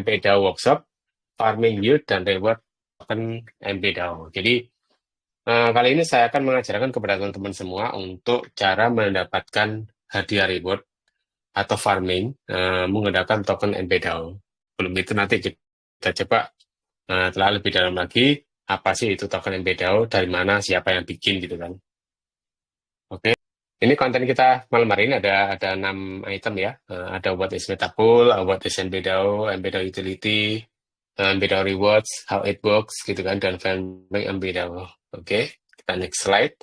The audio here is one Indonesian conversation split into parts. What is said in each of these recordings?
MPDAO Workshop, Farming Yield dan Reward Token MPDAO. Jadi kali ini saya akan mengajarkan kepada teman-teman semua untuk cara mendapatkan hadiah reward atau farming menggunakan token MPDAO. Belum itu nanti kita coba telah lebih dalam lagi apa sih itu token MPDAO, dari mana, siapa yang bikin gitu kan. Oke. Ini konten kita malam hari ini ada 6 item ya. Ada what is Metapool, what is MPDAO, MPDAO Utility, MPDAO Rewards, how it works gitu kan, dan farming MPDAO. Oke, kita next slide.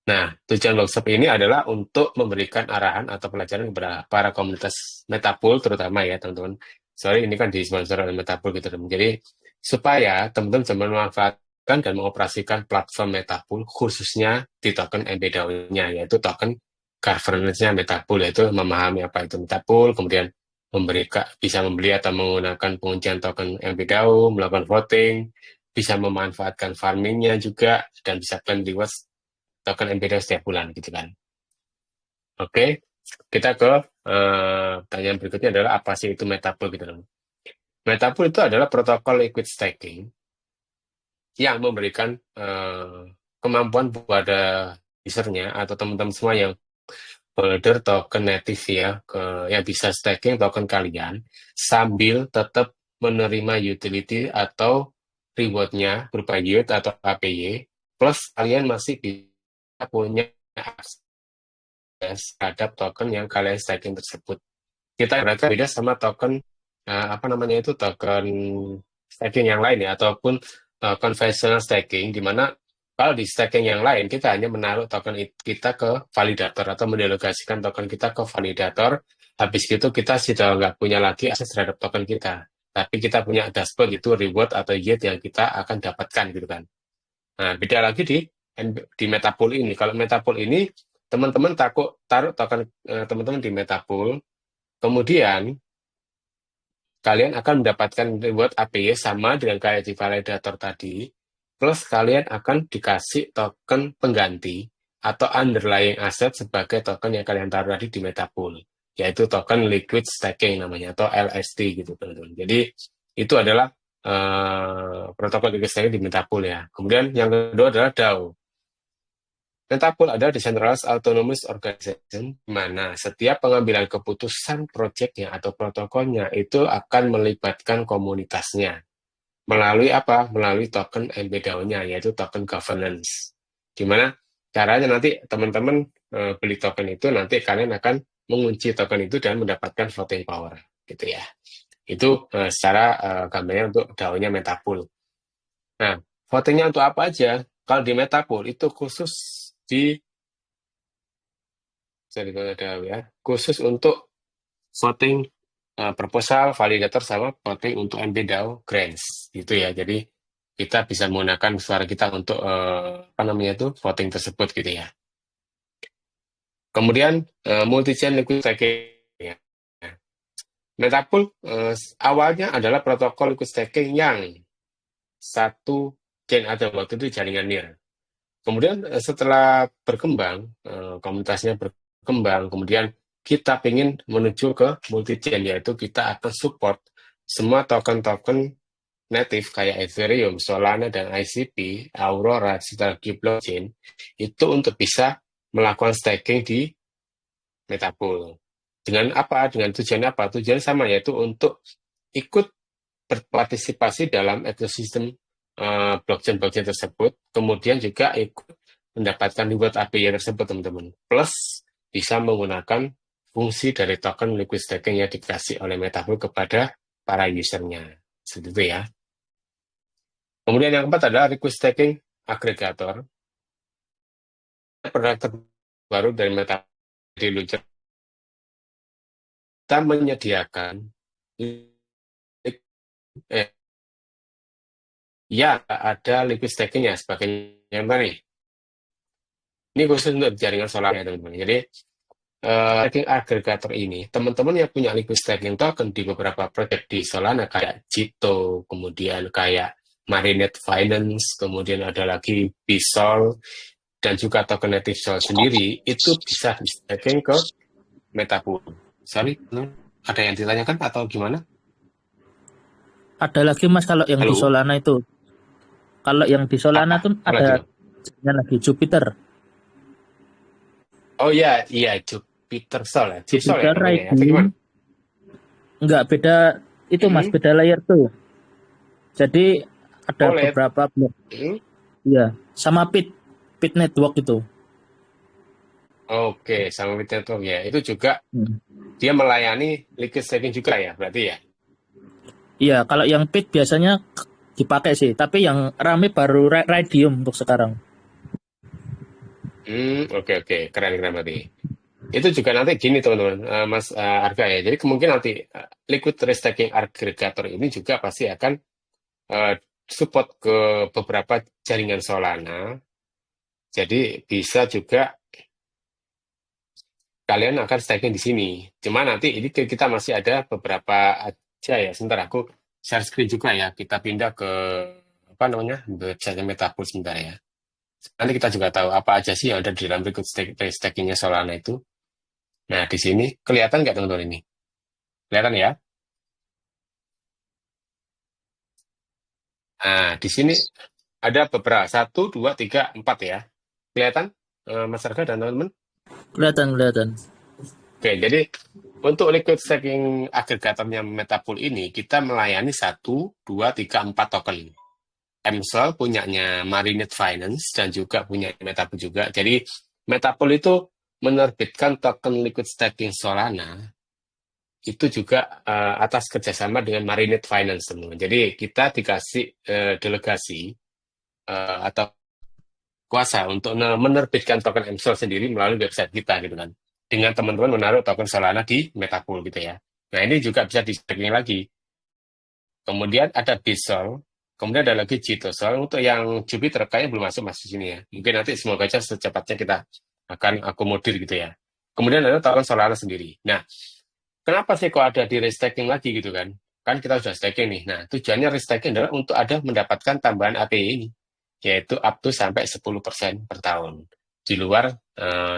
Nah, tujuan workshop ini adalah untuk memberikan arahan atau pelajaran kepada para komunitas Metapool terutama ya teman-teman. Sorry, ini kan disponsor oleh Metapool gitu teman. Jadi supaya teman-teman bisa memanfaatkan dan mengoperasikan platform Metapool khususnya di token MPDAO-nya, yaitu token governance-nya Metapool, yaitu memahami apa itu Metapool, kemudian bisa membeli atau menggunakan penguncian token MPDAO, melakukan voting, bisa memanfaatkan farming-nya juga, dan bisa claim rewards token MPDAO setiap bulan gitu kan. Oke, kita ke pertanyaan berikutnya adalah apa sih itu Metapool gitu kan. Metapool itu adalah protokol liquid staking yang memberikan kemampuan kepada usernya atau teman-teman semua yang holder token native ya, yang bisa staking token kalian sambil tetap menerima utility atau rewardnya berupa yield atau APY, plus kalian masih bisa punya akses terhadap token yang kalian staking tersebut. Kita berarti beda sama token token staking yang lain ya, ataupun conventional staking, di mana kalau di staking yang lain kita hanya menaruh token kita ke validator atau mendelegasikan token kita ke validator. Habis itu kita sudah nggak punya lagi akses terhadap token kita, tapi kita punya dashboard, itu reward atau yield yang kita akan dapatkan gitu kan. Nah, beda lagi di Metapool ini. Kalau Metapool ini teman-teman taruh token teman-teman di Metapool, kemudian kalian akan mendapatkan reward APY sama dengan kayak di validator tadi, plus kalian akan dikasih token pengganti atau underlying asset sebagai token yang kalian taruh tadi di Metapool, yaitu token liquid staking namanya, atau LST gitu teman-teman. Jadi itu adalah protokol liquid staking di Metapool ya. Kemudian yang kedua adalah DAO. Metapool adalah Decentralized Autonomous Organization, di mana setiap pengambilan keputusan proyeknya atau protokolnya itu akan melibatkan komunitasnya. Melalui apa? Melalui token MPDAO-nya, yaitu token governance. Di mana caranya nanti teman-teman beli token itu, nanti kalian akan mengunci token itu dan mendapatkan voting power, gitu ya. Itu secara gambarnya untuk DAO-nya Metapool. Nah, votingnya untuk apa aja? Kalau di Metapool itu khusus khusus untuk voting proposal, validator, sama voting untuk MPDAO grants gitu ya. Jadi kita bisa menggunakan suara kita untuk voting tersebut gitu ya. Kemudian multi-chain liquid staking ya. Metapool awalnya adalah protokol liquid staking yang satu chain, ada waktu itu jaringan NIR. Kemudian setelah berkembang, komunitasnya berkembang, kemudian kita ingin menuju ke multi-chain, yaitu kita akan support semua token-token native kayak Ethereum, Solana, dan ICP, Aurora, Synergy Blockchain, itu untuk bisa melakukan staking di Metapool. Dengan apa? Dengan tujuan apa? Tujuan sama, yaitu untuk ikut berpartisipasi dalam ekosistem blockchain-blockchain tersebut, kemudian juga ikut mendapatkan reward API tersebut teman-teman, plus bisa menggunakan fungsi dari token liquid staking yang dikasih oleh Metapool kepada para usernya, seperti itu ya. Kemudian yang keempat adalah liquid staking aggregator. Produk terbaru dari Metapool di Lucer, kita menyediakan ya ada liquid staking-nya sebagai yang nih. Ini khusus untuk jaringan solar ya teman-teman. Jadi staking aggregator ini, teman-teman yang punya liquid staking token di beberapa project di Solana kayak Jito, kemudian kayak Marinette Finance, kemudian ada lagi Bisol, dan juga token native Sol sendiri, itu bisa di staking ke Metapool. Sorry, ada yang ditanyakan atau gimana? Ada lagi Mas kalau yang di Halo? Solana itu. Kalau yang di Solana tuh Apa lagi ada bang? lagi Jupiter. Oh iya, iya Jupiter Sol ya. Jisol ya Jupiter namanya ya, atau gimana? Riding. Enggak beda itu Mas, Mm-mm. beda layer tuh. Jadi ada Oh lihat. beberapa blok. Mm. Iya, sama Pit Network itu. Oke, sama with network ya. Itu juga Hmm. dia melayani liquid staking juga ya, berarti ya. Iya, kalau yang Pit biasanya dipakai sih, tapi yang rame baru Radium untuk sekarang. Oke oke, keren keren berarti. Itu juga nanti gini teman-teman, Mas Arga ya. Jadi kemungkinan nanti liquid restaking aggregator ini juga pasti akan eh, support ke beberapa jaringan Solana. Jadi bisa juga kalian akan staking di sini. Cuma nanti ini kita masih ada beberapa aja ya. Sebentar aku share screen juga ya. Kita pindah ke apa namanya website Metapool sebentar ya. Nanti kita juga tahu apa aja sih yang ada di dalam liquid stakingnya Solana itu. Nah di sini kelihatan nggak teman-teman ini? Kelihatan ya? Nah di sini ada beberapa satu, dua, tiga, empat ya. Kelihatan Mas Arga dan teman-teman? Kelihatan, kelihatan. Oke, jadi untuk liquid staking agregatornya Metapool ini kita melayani satu, dua, tiga, empat token. MSOL punyanya Marinate Finance dan juga punya Metapool juga. Jadi Metapool itu menerbitkan token liquid staking Solana itu juga atas kerjasama dengan Marinate Finance teman-teman. Jadi kita dikasih delegasi atau kuasa untuk menerbitkan token MSOL sendiri melalui website kita gitu kan. Dengan teman-teman menaruh token Solana di Metapool gitu ya. Nah ini juga bisa di staking lagi. Kemudian ada Bisol, kemudian ada lagi Jitosol. Untuk yang Jupiter kayaknya belum masuk masuk sini ya. Mungkin nanti semoga aja secepatnya kita akan akomodir gitu ya. Kemudian ada token Solana sendiri. Nah, kenapa sih kok ada di restaking lagi gitu kan? Kan kita sudah staking nih. Nah, tujuannya restaking adalah untuk ada mendapatkan tambahan API ini, yaitu up to sampai 10% per tahun. Di luar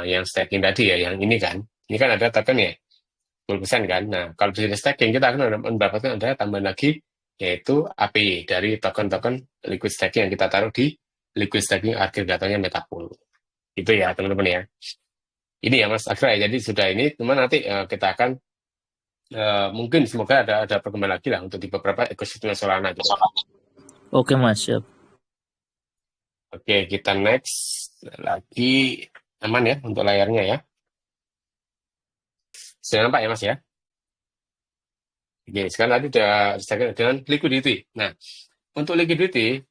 yang staking tadi ya, yang ini kan. Ini kan ada token ya, 10% kan. Nah, kalau di restaking kita akan mendapatkan ada tambahan lagi, yaitu API dari token-token liquid staking yang kita taruh di liquid staking aggregatornya Metapool. Itu ya, teman-teman ya. Ini ya Mas Agra ya. Jadi sudah ini, teman nanti kita akan mungkin semoga ada perkembangan lagi lah untuk di beberapa ekosistem Solana gitu kan. Oke Mas, siap. Oke, kita next lagi aman ya untuk layarnya ya. Sudah nampak ya Mas ya? Oke, sekarang tadi udah disediakan dengan liquidity. Nah, untuk liquidity,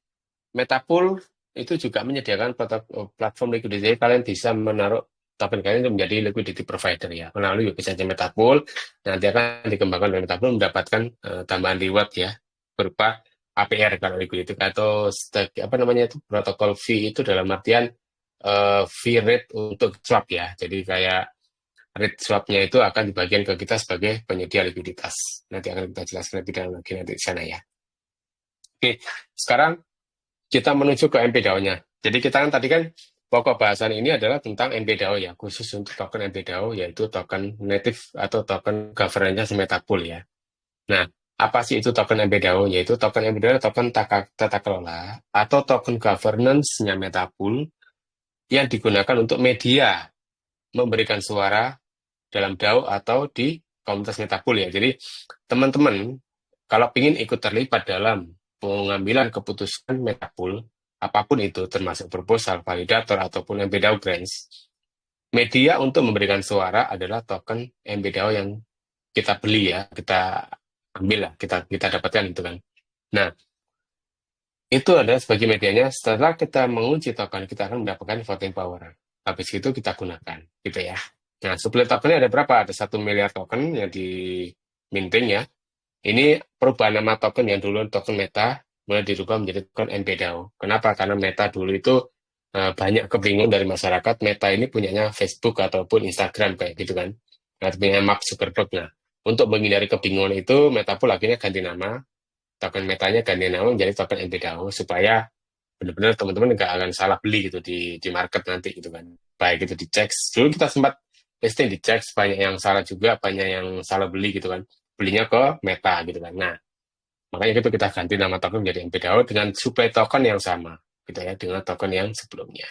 Metapool itu juga menyediakan platform liquidity. Jadi kalian bisa menaruh token kalian untuk menjadi liquidity provider ya. Melalui website Metapool, nanti akan dikembangkan oleh Metapool mendapatkan tambahan reward ya berupa APR kalau liquidity atau apa namanya itu protokol fee itu dalam artian fee rate untuk swap ya. Jadi kayak rate swapnya itu akan dibagikan ke kita sebagai penyedia likuiditas. Nanti akan kita jelaskan lebih dalam lagi nanti di sana ya. Oke, sekarang kita menuju ke MPDAO-nya. Jadi kita kan tadi kan pokok bahasan ini adalah tentang MPDAO ya, khusus untuk token MPDAO yaitu token native atau token governance Metapool ya. Nah, apa sih itu token MPDAO? Yaitu token MPDAO token tata kelola atau token governance-nya Metapool yang digunakan untuk media memberikan suara dalam DAO atau di komunitas Metapool ya. Jadi teman-teman kalau ingin ikut terlibat dalam pengambilan keputusan Metapool, apapun itu termasuk proposal, validator, ataupun MPDAO grants, media untuk memberikan suara adalah token MPDAO yang kita beli ya, kita ambil lah, kita dapatkan itu kan. Nah, itu adalah sebagai medianya. Setelah kita mengunci token, kita akan mendapatkan voting power. Habis itu kita gunakan, gitu ya. Nah, supply tokennya ada berapa? Ada 1 miliar token yang di minting ya. Ini perubahan nama token yang dulu token Meta, mulai dirubah menjadi token MPDAO. Kenapa? Karena Meta dulu itu banyak kebingungan dari masyarakat. Meta ini punyanya Facebook ataupun Instagram kayak gitu kan. Nah, punya Mark Zuckerberg. Nah, untuk menghindari kebingungan itu, Meta pun akhirnya ganti nama. Token Metanya ganti nama menjadi token MPDAO supaya benar-benar teman-teman nggak akan salah beli gitu di market nanti gitu kan. Baik itu dicek. Dulu kita sempat testing dicek, banyak yang salah juga, banyak yang salah beli gitu kan. Belinya ke Meta gitu kan. Nah, Makanya itu kita ganti nama token menjadi MPDAO dengan supply token yang sama, gitu ya, dengan token yang sebelumnya.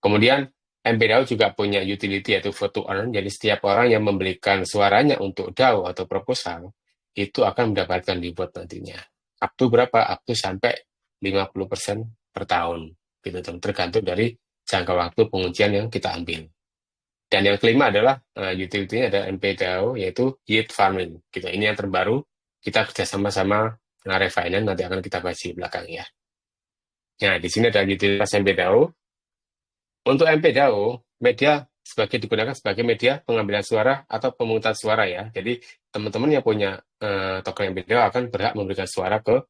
Kemudian MPDAO juga punya utility yaitu vote to earn. Jadi setiap orang yang membelikan suaranya untuk DAO atau proposal itu akan mendapatkan reward nantinya. Up to berapa? Up to sampai 50% per tahun. Gitu, tergantung dari jangka waktu pengujian yang kita ambil. Dan yang kelima adalah utility-nya ada MPDAO yaitu yield farming. Gitu. Ini yang terbaru. Kita kerjasama sama Refinance, nanti akan kita bahas di belakang ya. Nah, di sini ada utilitas MPDAO. Untuk MPDAO, media digunakan sebagai media pengambilan suara atau pemungutan suara ya. Jadi teman-teman yang punya token MPDAO akan berhak memberikan suara ke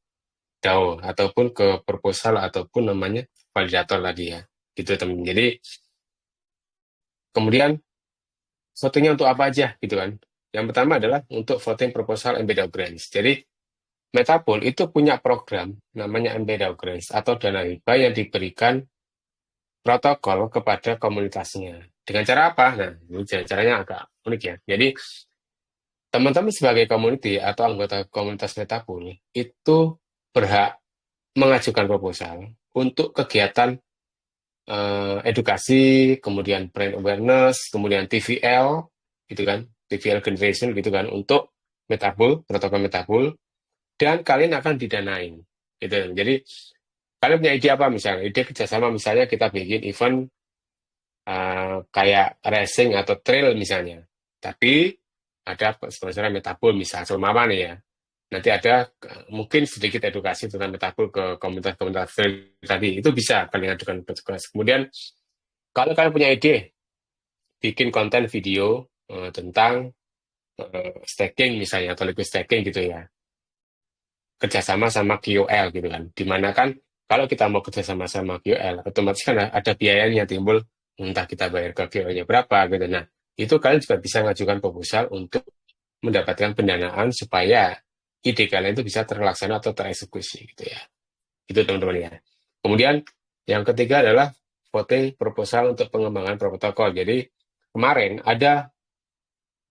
DAO ataupun ke proposal ataupun namanya validator tadi ya. Gitu teman. Jadi kemudian votingnya untuk apa aja gitu kan. Yang pertama adalah untuk voting proposal MPDAO Grants. Jadi Metapool itu punya program namanya MPDAO Grants atau dana hibah yang diberikan protokol kepada komunitasnya. Dengan cara apa? Nah, ini caranya agak unik ya. Jadi, teman-teman sebagai community atau anggota komunitas Metapool itu berhak mengajukan proposal untuk kegiatan edukasi, kemudian brand awareness, kemudian TVL, gitu kan, TVL generation, gitu kan, untuk Metapool, protokol Metapool, dan kalian akan didanain. Gitu. Jadi, kalian punya ide apa misalnya? Ide kerjasama misalnya kita bikin event kayak racing atau trail misalnya. Tapi ada sponsornya Metapool misalnya, seumpama nih ya. Nanti ada mungkin sedikit edukasi tentang Metapool ke komunitas-komunitas trail tadi. Itu bisa kalian ajukan petugas. Kemudian kalau kalian punya ide, bikin konten video tentang staking misalnya, atau liquid staking gitu ya. Kerjasama sama QOL gitu kan. Dimana kan kalau kita mau kerjasama sama QOL, otomatis kan ada biayanya timbul, entah kita bayar ke QOL-nya berapa gitu. Nah, itu kalian juga bisa mengajukan proposal untuk mendapatkan pendanaan supaya ide kalian itu bisa terlaksana atau tereksekusi gitu ya. Itu teman-teman ya. Kemudian yang ketiga adalah voting proposal untuk pengembangan protokol. Jadi kemarin ada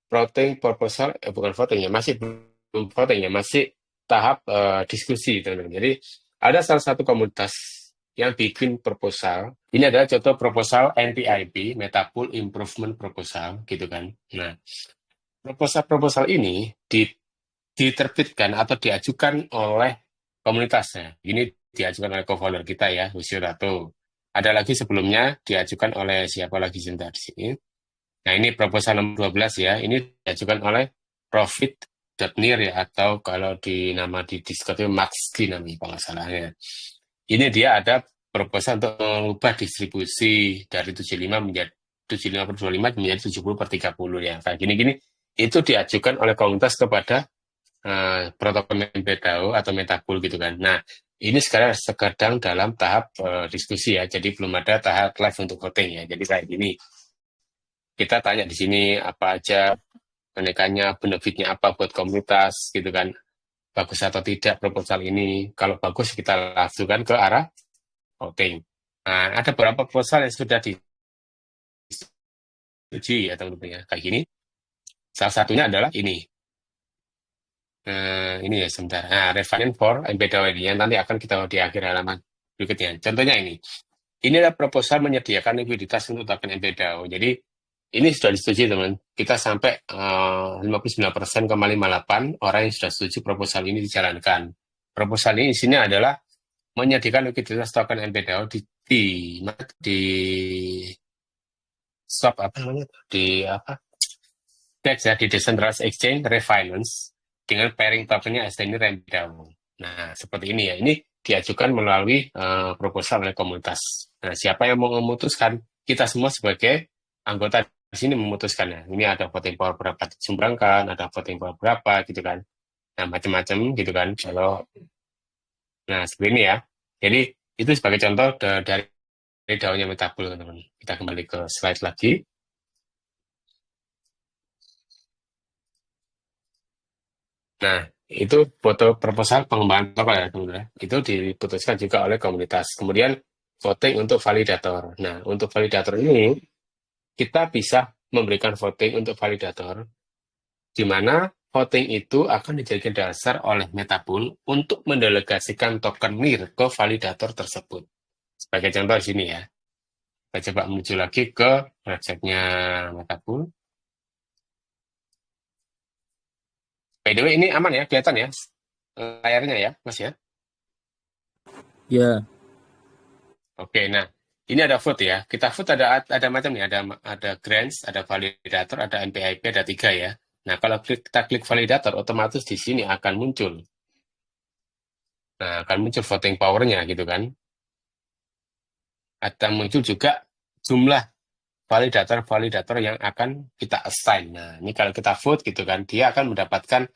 voting proposal, bukan voting ya, masih belum voting ya, masih tahap diskusi teman-teman. Jadi ada salah satu komunitas yang bikin proposal. Ini adalah contoh proposal NPIP, Metapool Improvement Proposal, gitu kan. Nah, proposal-proposal ini diterbitkan atau diajukan oleh komunitasnya. Ini diajukan oleh co-founder kita ya, Lucio Rato. Ada lagi sebelumnya diajukan oleh siapa lagi sebentar di sini. Nah, ini proposal nomor 12 ya. Ini diajukan oleh Profit.near ya, atau kalau di nama di Discord itu Maxki namanya kalau nggak salah ya. Ini dia ada proposal untuk mengubah distribusi dari 75 menjadi 75 per 25 menjadi 70 per 30 ya. Kayak gini-gini itu diajukan oleh komunitas kepada protokol MPDAO atau Metapool gitu kan. Nah, ini sekarang sedang dalam tahap diskusi ya. Jadi belum ada tahap live untuk voting ya. Jadi kayak gini. Kita tanya di sini apa aja kenaikannya, benefitnya apa buat komunitas gitu kan, bagus atau tidak proposal ini. Kalau bagus kita langsungkan ke arah voting. Nah, ada beberapa proposal yang sudah disetujui ya teman-teman ya, kayak gini. Salah satunya adalah ini ya sebentar. Nah, refinance for MPDAO ini yang nanti akan kita di akhir halaman berikutnya. Contohnya ini adalah proposal menyediakan likuiditas untuk token MPDAO. Jadi ini sudah disetujui teman. Kita sampai 59,58% orang yang sudah setuju proposal ini dijalankan. Proposal ini isinya adalah menyediakan likuiditas token MPDAO di swap apa namanya, di apa, DEX ya, di Decentralized Exchange Refinance dengan pairing tokennya STN MPDAO. Nah, seperti ini ya. Ini diajukan melalui proposal oleh komunitas. Nah, siapa yang mau memutuskan? Kita semua sebagai anggota di sini memutuskan ya. Ini ada voting power berapa disumbangkan, ada voting power berapa gitu kan. Nah, macam-macam gitu kan. Nah, seperti ini ya. Jadi itu sebagai contoh dari DAO-nya Metapool, teman-teman. Kita kembali ke slide lagi. Nah, itu foto proposal pengembangan token ya, teman-teman. Itu diputuskan juga oleh komunitas. Kemudian voting untuk validator. Nah, untuk validator ini kita bisa memberikan voting untuk validator di mana voting itu akan dijadikan dasar oleh Metapool untuk mendelegasikan token NIR ke validator tersebut. Sebagai contoh di sini ya. Kita coba menuju lagi ke websitenya Metapool. By the way, ini aman ya, kelihatan ya layarnya ya, Mas ya? Ya, Oke, nah ini ada vote ya. Kita vote ada macam nih, ada grants, ada validator, ada NPIP, ada 3 ya. Nah, kalau kita klik validator, otomatis di sini akan muncul. Nah, akan muncul voting power-nya gitu kan. Akan muncul juga jumlah validator-validator yang akan kita assign. Nah, ini kalau kita vote gitu kan, dia akan mendapatkan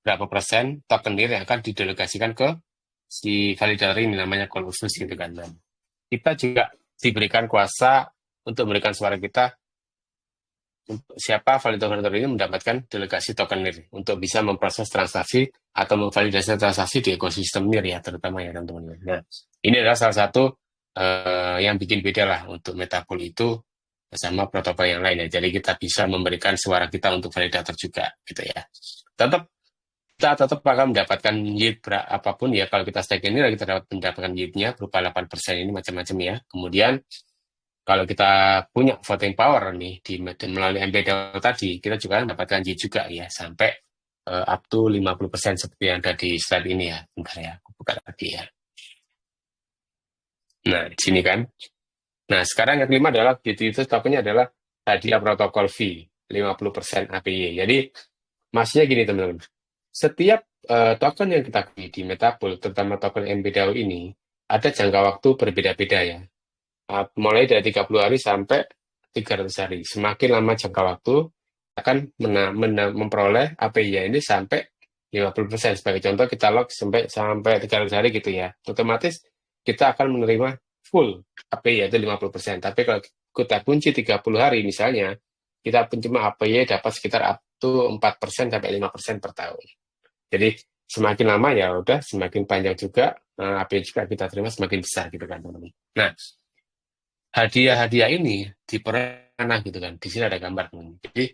berapa persen token NIR yang akan didelegasikan ke si validator ini, namanya call khusus gitu kan. Nah, kita juga diberikan kuasa untuk memberikan suara kita untuk siapa validator ini mendapatkan delegasi token NIR untuk bisa memproses transaksi atau memvalidasi transaksi di ekosistem NIR ya, terutama ya teman-teman. Nah, ini adalah salah satu yang bikin beda lah untuk Metapool itu sama protokol yang lain ya. Jadi kita bisa memberikan suara kita untuk validator juga gitu ya. Tetap kita tetap akan mendapatkan yield apapun ya. Kalau kita stake ini kita dapat mendapatkan yieldnya berupa 8% ini macam-macam ya. Kemudian kalau kita punya voting power nih melalui MPDAO tadi, kita juga mendapatkan yield juga ya sampai up to 50% seperti yang ada di slide ini ya. Bentar ya, aku buka lagi ya. Nah, di sini kan. Nah, sekarang yang kelima adalah itu tokennya adalah hadiah protokol fee 50% APY. Jadi, maksudnya gini teman-teman. Setiap token yang kita beli di Metapool, terutama token MBDAO ini, ada jangka waktu berbeda-beda ya. Mulai dari 30 hari sampai 300 hari. Semakin lama jangka waktu, akan memperoleh APY ini sampai 50%. Sebagai contoh, kita lock sampai 300 hari gitu ya. Otomatis kita akan menerima full APY yaitu 50%. Tapi kalau kita kunci 30 hari misalnya, kita cuma APY dapat sekitar up to 4% sampai 5% per tahun. Jadi semakin lama ya udah semakin panjang juga APY juga kita terima semakin besar gitu kan teman-teman. Nah, hadiah-hadiah ini diperoleh gitu kan. Di sini ada gambar teman-teman. Jadi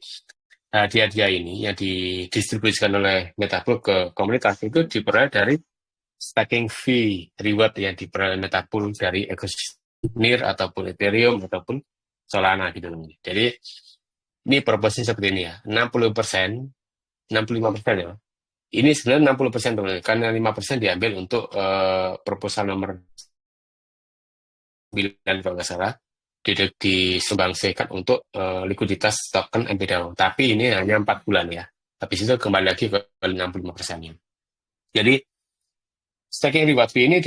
hadiah-hadiah ini yang didistribusikan oleh Metapool ke komunitas itu diperoleh dari staking fee reward yang diperoleh Metapool dari ekosistem NIR ataupun Ethereum ataupun Solana gitu teman. Jadi ini proporsinya seperti ini ya. 60%, 65% ya. Ini sebenarnya 60% teman-teman, karena 5% diambil untuk proposal nomor 9 kalau nggak salah, disumbangsikan untuk likuiditas token MPDAO. Tapi ini hanya 4 bulan ya. Habis itu kembali lagi ke 65%-nya. Jadi, staking reward fee ini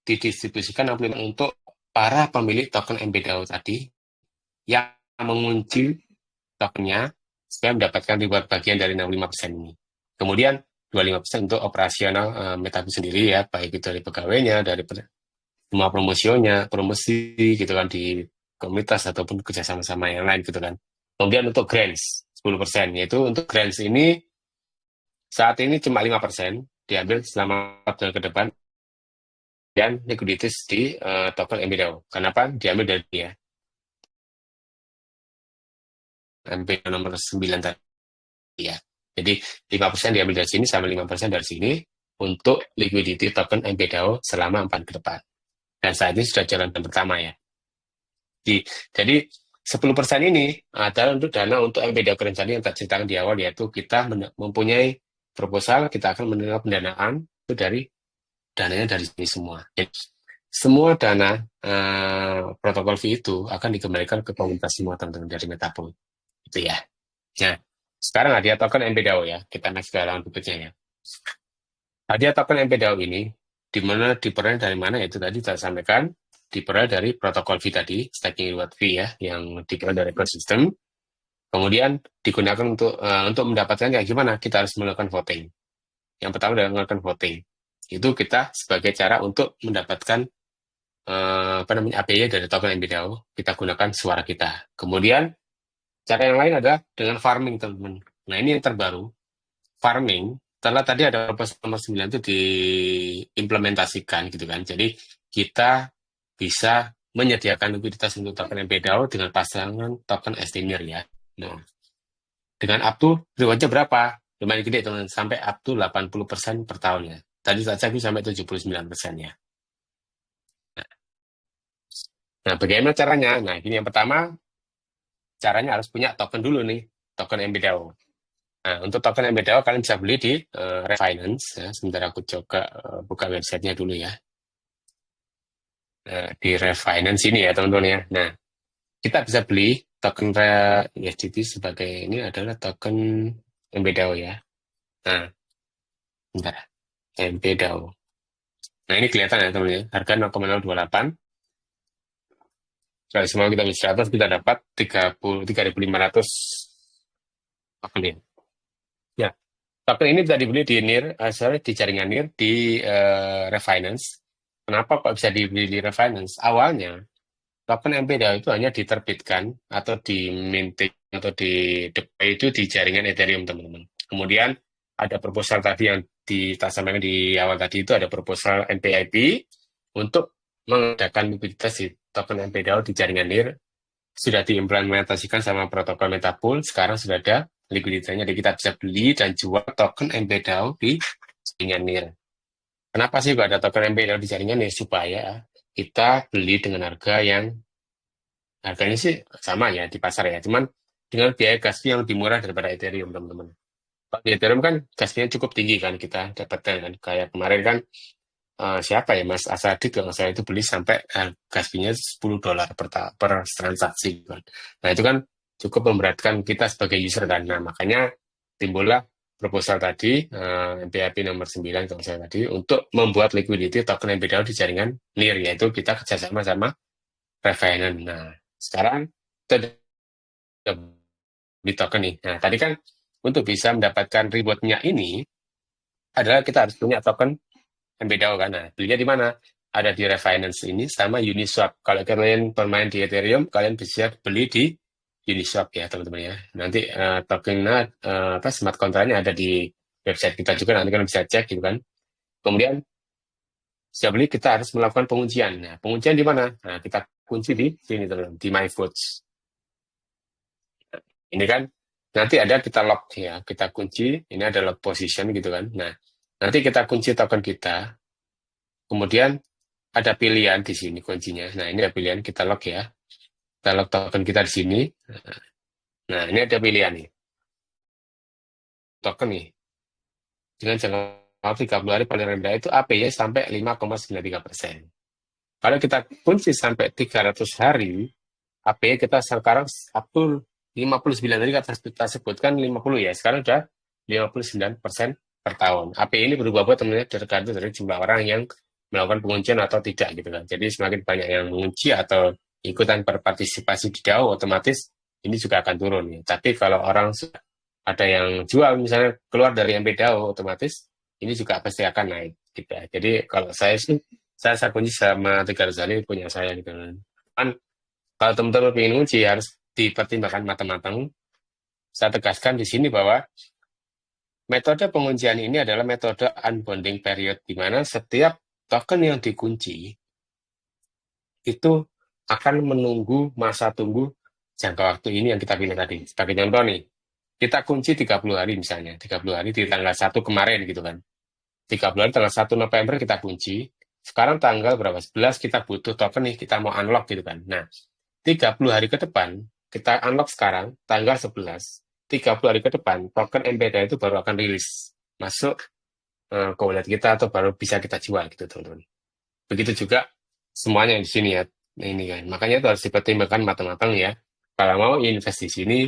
didistribusikan 65 untuk para pemilik token MPDAO tadi yang mengunci tokennya supaya mendapatkan reward bagian dari 65% ini. Kemudian 25% untuk operasional Metapool sendiri ya, baik itu dari pegawainya, dari semua promosi gitu kan di komunitas ataupun kerjasama-sama yang lain gitu kan. Kemudian untuk grants 10%, yaitu untuk grants ini saat ini cuma 5% diambil selama 4 bulan ke depan dan liquiditas di token MBDAO. Kenapa? Diambil dari dia. MBDAO nomor 9 tadi ya. Jadi 5% diambil dari sini sama 5% dari sini untuk liquidity token MBDAO selama 4 ke depan. Dan saat ini sudah jalan pertama ya. Jadi 10% ini adalah untuk dana untuk MPDAO rencana yang tak ceritakan di awal, yaitu kita mempunyai proposal, kita akan menerima pendanaan itu dari dananya dari sini semua. Jadi, semua dana protokol fee itu akan dikembalikan ke komunitas semua teman-teman dari Metapool. Itu ya. Nah, sekarang hadiah token MPDAO ya. Kita next ke halaman berikutnya ya. Hadiah token MPDAO ini di mana diperoleh dari mana itu tadi saya sampaikan, diperoleh dari protokol fee tadi, staking reward fee ya, yang diperoleh dari ekosistem. Kemudian digunakan untuk mendapatkan kayak gimana? Kita harus melakukan voting. Yang pertama adalah melakukan voting. Itu kita sebagai cara untuk mendapatkan APY dari token MBDAO, kita gunakan suara kita. Kemudian cara yang lain adalah dengan farming teman-teman. Nah ini yang terbaru, farming. Setelah tadi ada proposal nomor 9 itu diimplementasikan gitu kan. Jadi kita bisa menyediakan likuiditas untuk token MPDAO dengan pasangan token STNIR ya. Nah, dengan up to rewardnya berapa? lumayan gede teman, sampai up to 80% per tahun ya. Tadi tak cek sampai 79% ya. Nah, bagaimana caranya? Nah, ini yang pertama, caranya harus punya token dulu nih, token MBDAO. Nah, untuk token MBDAO kalian bisa beli di Refinance. Ya. Sebentar aku coba buka websitenya dulu ya. Nah, di Refinance ini ya teman-teman ya. Nah, kita bisa beli token USDT sebagai ini adalah token MBDAO ya. Nah, bentar. MBDAO. Nah, ini kelihatan ya teman-teman ya. Harga 0,028. Kalau semua kita beli 100, kita dapat 3.500 token ya. Ya, token ini bisa dibeli di di jaringan NIR, di Refinance. Kenapa kok bisa dibeli di Refinance? Awalnya, token MPDAO itu hanya diterbitkan atau di minting atau di deploy itu di jaringan Ethereum, teman-teman. Kemudian ada proposal tadi yang kita sampaikan di awal tadi itu ada proposal NPIP untuk mengadakan likuiditas di token MPDAO di jaringan NIR sudah diimplementasikan sama protokol Metapool, sekarang sudah ada likuiditasnya, jadi kita bisa beli dan jual token MPDAO di jaringan NIR. Kenapa sih kok ada token MPDAO di jaringan NIR? Supaya kita beli dengan harga yang harganya sih sama ya di pasar ya, cuman dengan biaya gas fee yang lebih murah daripada Ethereum, teman-teman. Kalau di Ethereum kan gas fee-nya cukup tinggi kan, kita dapatkan kan. Kayak kemarin kan siapa ya Mas Asadik kalau saya itu beli sampai gas fee-nya $10 per transaksi kan. Nah itu kan cukup memberatkan kita sebagai user kan. Nah makanya timbullah proposal tadi MPIP nomor 9 kalau saya tadi untuk membuat liquidity token MPDAO di jaringan NIR, yaitu kita kerjasama sama Revenant. Nah sekarang kita udah beli token nih. Nah tadi kan untuk bisa mendapatkan reward-nya ini adalah kita harus punya token MBDAO kan. Nah, belinya di mana? Ada di Refinance ini sama Uniswap. Kalau kalian pemain di Ethereum, kalian bisa beli di Uniswap ya, teman-teman ya. Nanti tokennya apa smart contract-nya ada di website kita juga, nanti kalian bisa cek gitu kan. Kemudian siap beli kita harus melakukan penguncian. Nah, penguncian di mana? Nah, kita kunci di sini teman-teman, di MyVotes. Ini kan nanti ada kita lock ya, kita kunci, ini ada lock position gitu kan. Nah, nanti kita kunci token kita, kemudian ada pilihan di sini kuncinya. Nah, ini ada pilihan kita lock ya. Kita lock token kita di sini. Nah, ini ada pilihan nih. Token nih. Dengan jangka waktu 30 hari paling rendah itu APY sampai 5,93%. Kalau kita kunci sampai 300 hari, APY kita sekarang up to 59 hari kita sebutkan 50 ya. Sekarang sudah 59% per tahun. APY ini berubah-ubah teman-teman tergantung dari jumlah orang yang melakukan penguncian atau tidak gitu kan. Jadi semakin banyak yang mengunci atau ikutan berpartisipasi di DAO, otomatis ini juga akan turun ya. Tapi kalau orang sudah ada yang jual misalnya keluar dari MPDAO, otomatis ini juga pasti akan naik gitu ya. Jadi kalau saya sih saya kunci sama 300 hari punya saya gitu kan. Kan kalau teman-teman ingin kunci harus dipertimbangkan matang-matang. Saya tegaskan di sini bahwa metode penguncian ini adalah metode unbonding period, di mana setiap token yang dikunci itu akan menunggu masa tunggu jangka waktu ini yang kita pilih tadi. Sebagai contoh nih, kita kunci 30 hari misalnya, 30 hari di tanggal 1 kemarin gitu kan. 30 hari tanggal 1 November kita kunci, sekarang tanggal berapa? 11 kita butuh token nih, kita mau unlock gitu kan. Nah, 30 hari ke depan, kita unlock sekarang, tanggal 11, 30 hari ke depan, token MPDA itu baru akan rilis, masuk ke wallet kita atau baru bisa kita jual gitu teman-teman. Begitu juga semuanya di sini ya, ini kan. Makanya itu harus dipertimbangkan matang-matang ya. Kalau mau invest di sini,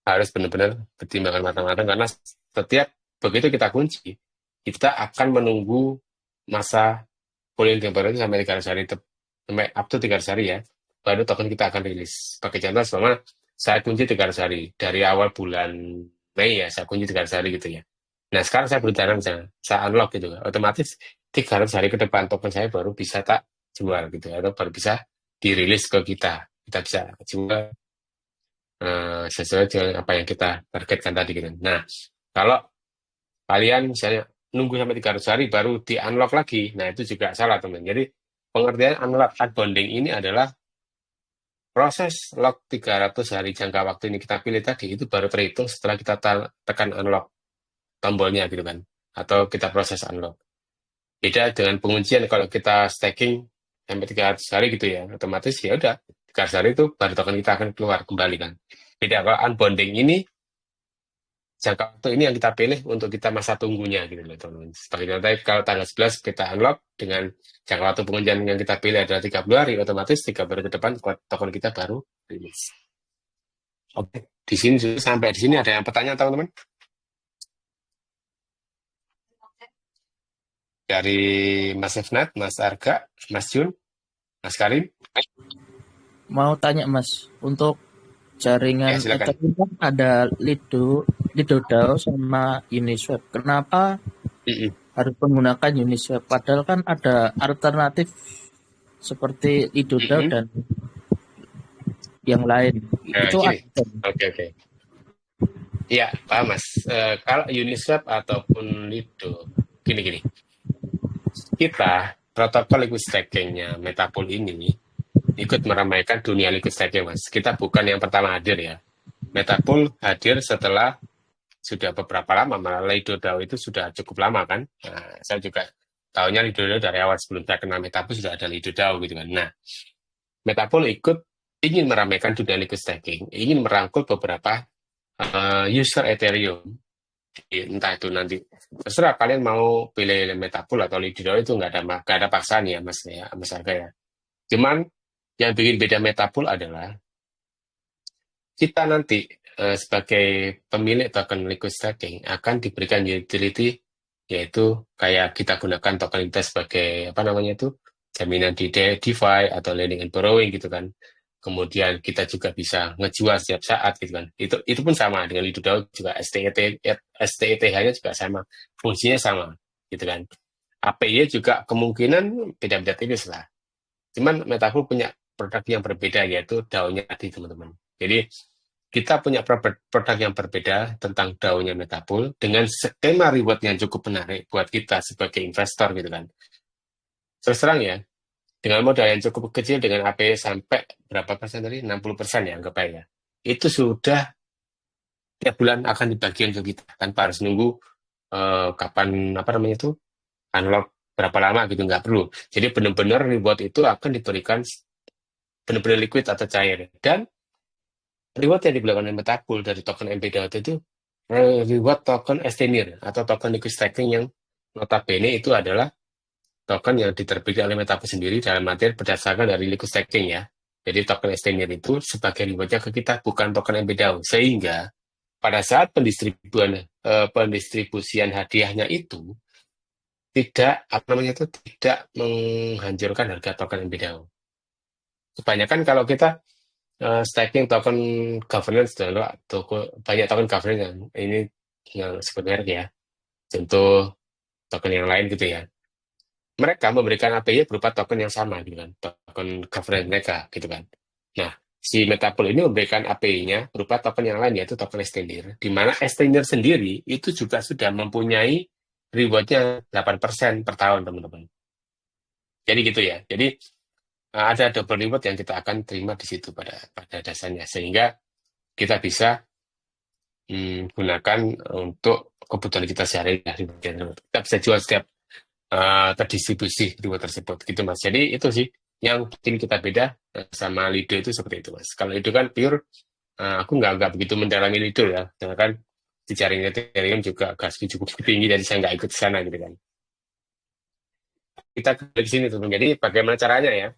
harus benar-benar pertimbangkan matang-matang, karena setiap begitu kita kunci, kita akan menunggu masa pooling temporer itu sampai 300 hari, sampai up to 300 hari ya, baru token kita akan rilis. Pakai contoh, selama saya kunci 300 hari, dari awal bulan Mei ya, saya kunci 300 hari gitu ya. Nah, sekarang saya berencana misalnya, saya unlock gitu, otomatis 300 hari ke depan token saya baru bisa tak jual gitu, atau baru bisa dirilis ke kita. Kita bisa jual sesuai dengan apa yang kita targetkan tadi gitu. Nah, kalau kalian misalnya nunggu sampai 300 hari baru di-unlock lagi, nah itu juga salah teman. Jadi pengertian unlock unbonding ini adalah proses lock 300 hari jangka waktu ini kita pilih tadi, itu baru terhitung setelah kita tekan unlock. tombolnya gitu kan, atau kita proses unlock. Beda dengan penguncian, kalau kita staking sampai 300 hari gitu ya, otomatis ya udah 300 hari itu baru token kita akan keluar kembali kan. Beda kalau unbonding ini, jangka waktu ini yang kita pilih untuk kita masa tunggunya gitu loh teman-teman. Seperti nanti kalau tanggal 11 kita unlock dengan jangka waktu penguncian yang kita pilih adalah 30 hari, otomatis 30 hari ke depan token kita baru rilis. Oke, di sini sampai di sini ada yang pertanyaan teman-teman? Dari Mas Efnat, Mas Arga, Mas Jun, Mas Karim. Mau tanya Mas, untuk Ya, jaringan silakan. Ethereum kan ada Lido DAO sama Uniswap. Kenapa Mm-mm. harus menggunakan Uniswap? Padahal kan ada alternatif seperti Lido DAO Mm-mm. dan yang lain. Nah, Itu gini. ada. Oke, oke. Ya, paham Mas. Kalau Uniswap ataupun Lido, gini-gini. Kita, protokol liquid staking-nya Metapool ini, ikut meramaikan dunia liquid staking, Mas. Kita bukan yang pertama hadir ya. Metapool hadir setelah sudah beberapa lama, malah Lido DAO itu sudah cukup lama kan. Nah, saya juga tahunya Lido DAO dari awal, sebelum saya kenal Metapool sudah ada Lido DAO gitu kan. Nah, Metapool ikut ingin meramaikan dunia liquid staking, ingin merangkul beberapa user Ethereum. Entah itu nanti terserah kalian mau pilih Metapool atau Lido DAO, itu nggak ada paksaan ya Mas Arga ya. Cuman yang bikin beda Metapool adalah kita nanti sebagai pemilik token liquid staking akan diberikan utility, yaitu kayak kita gunakan token kita sebagai apa namanya itu, jaminan di DeFi atau lending and borrowing gitu kan. Kemudian kita juga bisa ngejual setiap saat gitu kan. Itu pun sama dengan Lido DAO juga, STETH-nya juga sama, fungsinya sama gitu kan. API juga kemungkinan beda-beda tipis lah. Cuman Metapool punya produk yang berbeda, yaitu DAO-nya tadi teman-teman. Jadi kita punya produk yang berbeda tentang DAO-nya Metapool dengan skema reward yang cukup menarik buat kita sebagai investor gitu kan. Terus terang ya, dengan modal yang cukup kecil dengan API sampai berapa persen tadi? 60% ya anggap aja. Itu sudah tiap bulan akan dibagikan ke kita tanpa harus nunggu kapan apa namanya itu unlock berapa lama gitu, nggak perlu. Jadi benar-benar reward itu akan diberikan benar-benar liquid atau cair. Dan reward yang diberikan oleh Metapool dari token MPDAO itu reward token Estenir atau token liquid staking yang notabene itu adalah token yang diterbitkan oleh Metapool sendiri, dalam artian berdasarkan dari liquid staking ya. Jadi token Estenir itu sebagai rewardnya ke kita, bukan token MPDAO. Sehingga pada saat pendistribusian hadiahnya itu tidak apa namanya itu tidak menghancurkan harga token MPDAO. Kebanyakan kalau kita staking token governance dulu, atau banyak token governance yang ini yang sebenarnya ya, contoh token yang lain gitu ya, mereka memberikan API berupa token yang sama gitu kan, token governance mereka gitu kan. Nah, si Metapool ini memberikan API-nya berupa token yang lain, yaitu token Extender, di mana Extender sendiri itu juga sudah mempunyai rewardnya 8% per tahun teman-teman. Jadi gitu ya, jadi ada double reward yang kita akan terima di situ pada dasarnya, sehingga kita bisa gunakan untuk kebutuhan kita sehari-hari. Kita bisa jual setiap terdistribusi reward tersebut gitu Mas. Jadi itu sih yang bikin kita beda sama Lido, itu seperti itu Mas. Kalau Lido kan pure, aku nggak begitu mendalami Lido ya, karena kan di jaringan Ethereum juga gasnya cukup tinggi, jadi saya nggak ikut ke sana gitu kan. Kita ke sini tuh, jadi bagaimana caranya ya?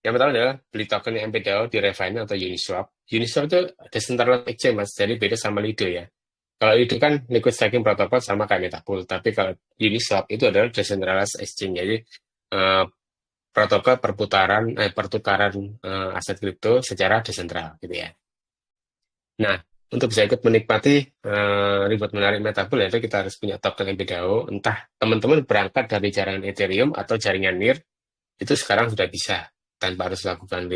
Yang pertama adalah beli token MPDAO di Refine atau Uniswap. Uniswap itu decentralized exchange Mas, jadi beda sama Lido ya. Kalau itu kan liquid staking protocol sama kayak Metapool, tapi kalau Uniswap itu adalah decentralized exchange, jadi eh, protokol pertukaran aset kripto secara desentral gitu ya. Nah, untuk bisa ikut menikmati reward menarik Metapool, itu kita harus punya token MPDAO. Entah teman-teman berangkat dari jaringan Ethereum atau jaringan NIR, itu sekarang sudah bisa tanpa harus melakukan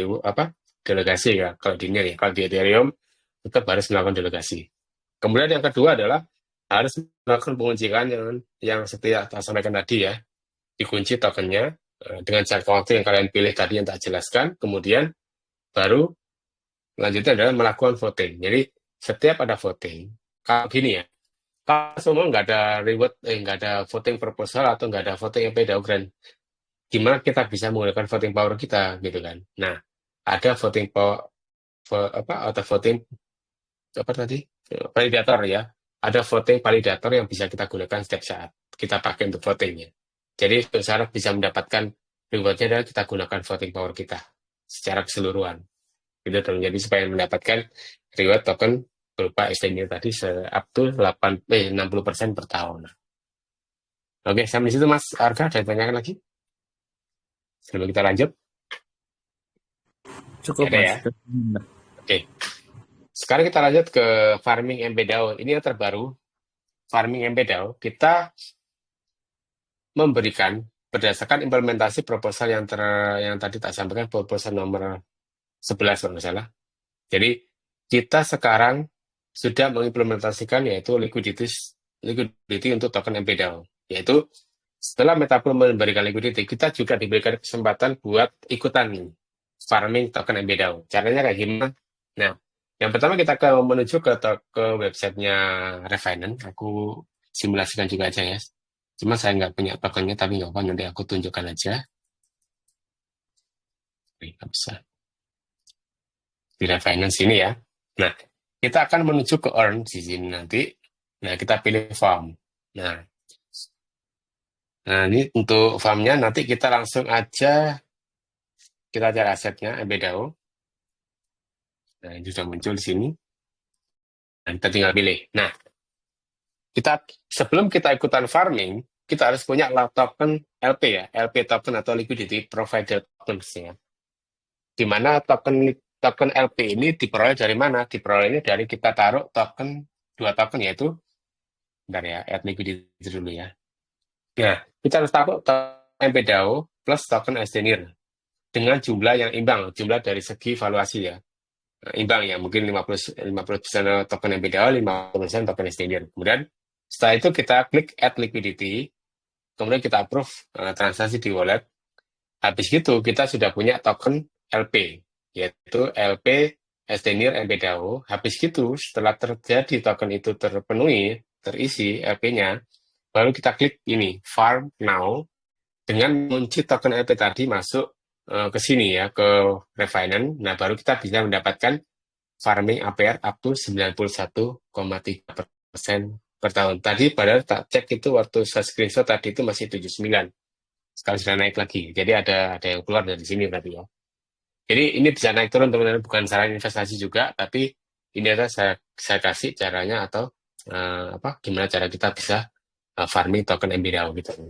delegasi ya. Kalau di NIR ya, kalau di Ethereum tetap harus melakukan delegasi. Kemudian yang kedua adalah harus melakukan penguncian yang seperti yang saya sampaikan tadi ya, dikunci tokennya dengan jangka waktu yang kalian pilih tadi yang tak jelaskan. Kemudian baru lanjutnya adalah melakukan voting. Jadi setiap ada voting, kalau gini ya, Kalau semua nggak ada reward, nggak ada voting proposal atau nggak ada voting MPDAO grant, gimana kita bisa menggunakan voting power kita gitu kan? Nah, ada voting power apa atau voting apa tadi validator ya. Ada voting validator yang bisa kita gunakan setiap saat kita pakai untuk votingnya. Jadi syarat bisa mendapatkan rewardnya adalah kita gunakan voting power kita secara keseluruhan. Gitu dong. Jadi supaya mendapatkan reward token berupa extended tadi up to 60% per tahun. Oke, sampai situ Mas Arga, ada yang tanyakan lagi? Sebelum kita lanjut, Cukup ada Mas. ya. Oke. Sekarang kita lanjut ke farming MPDAO. Ini yang terbaru. Farming MPDAO, kita memberikan berdasarkan implementasi proposal yang tadi tak sampaikan, proposal nomor 11 kalau nggak salah. Jadi kita sekarang sudah mengimplementasikan yaitu liquidity untuk token MPDAO. Yaitu setelah Metapool memberikan liquidity, kita juga diberikan kesempatan buat ikutan farming token MPDAO. Caranya kayak gimana? Nah, yang pertama kita menuju ke websitenya Refinance. Aku simulasikan juga aja ya. Cuma saya nggak punya tokennya, tapi nggak apa, nanti aku tunjukkan aja. Nggak bisa. Di Refinance ini ya. Nah, kita akan menuju ke Earn di sini nanti. Nah, kita pilih farm. Nah, ini untuk farmnya nanti kita langsung aja kita cari asetnya MPDAO. Nah, ini sudah muncul di sini. Nah, kita tinggal pilih. Nah, sebelum kita ikutan farming, kita harus punya token LP ya, LP token atau liquidity provider tokens ya. Di mana token LP ini diperoleh dari mana? Diperolehnya dari kita taruh dua token yaitu, bentar ya, add liquidity dulu ya. Nah, kita harus taruh token MPDAO plus token Extended dengan jumlah yang imbang, jumlah dari segi valuasi ya. Nah, imbang ya, mungkin 50% token MPDAO, 50% token Extended. Kemudian setelah itu kita klik add liquidity, kemudian kita approve transaksi di wallet. Habis itu kita sudah punya token LP, yaitu LP Extended MPDAO. Habis itu setelah terjadi token itu terpenuhi, terisi LP-nya, baru kita klik ini, Farm Now, dengan mengunci token LP tadi masuk ke sini ya, ke Refinance. Nah, baru kita bisa mendapatkan farming APR up to 91,3% per tahun. Tadi padahal tak cek itu waktu saya screenshot tadi itu masih 79. Sekarang sudah naik lagi. Jadi ada yang keluar dari sini berarti ya. Jadi ini bisa naik turun teman-teman, bukan saran investasi juga, tapi ini adalah saya kasih caranya atau gimana cara kita bisa farming token MPDAO gitu.